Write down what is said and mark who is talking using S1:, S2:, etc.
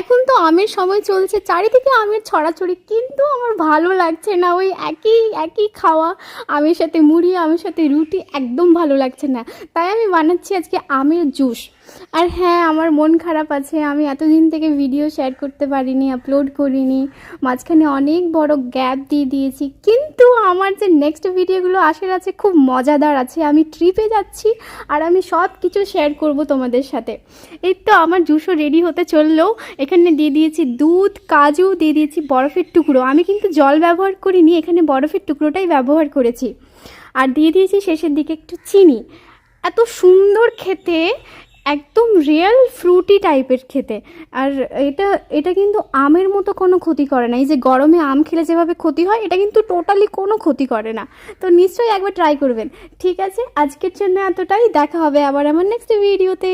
S1: এখন তো আমের সময় চলছে, চারিদিকে আমের ছড়াছড়ি, কিন্তু আমার ভালো লাগছে না। ওই একই একই খাওয়া, আমের সাথে মুড়ি, আমের সাথে রুটি, একদম ভালো লাগছে না। তাই আমি বানাচ্ছি আজকে আমের জুস। আর হ্যাঁ, আমার মন খারাপ আছে, আমি এতদিন থেকে ভিডিও শেয়ার করতে পারিনি, আপলোড করিনি, মাঝখানে অনেক বড় গ্যাপ দিয়ে দিয়েছি। কিন্তু আমার যে নেক্সট ভিডিওগুলো আসার আছে খুব মজাদার আছে। আমি ট্রিপে যাচ্ছি আর আমি সব কিছু শেয়ার করব তোমাদের সাথে। এই তো আমার জুসও রেডি হতে চললো। এখানে দিয়ে দিয়েছি দুধ, কাজু, দিয়ে দিয়েছি বরফের টুকরো। আমি কিন্তু জল ব্যবহার করিনি, এখানে বরফের টুকরোটাই ব্যবহার করেছি। আর দিয়ে দিয়েছি শেষের দিকে একটু চিনি। এত সুন্দর খেতে, একদম রিয়েল ফ্রুটি টাইপের খেতে। আর এটা এটা কিন্তু আমের মতো কোনো ক্ষতি করে না। এই যে গরমে আম খেলে যেভাবে ক্ষতি হয়, এটা কিন্তু টোটালি কোনো ক্ষতি করে না। তো নিশ্চয়ই একবার ট্রাই করবেন। ঠিক আছে, আজকের জন্য এতটাই। দেখা হবে আবার আমার নেক্সট ভিডিওতে।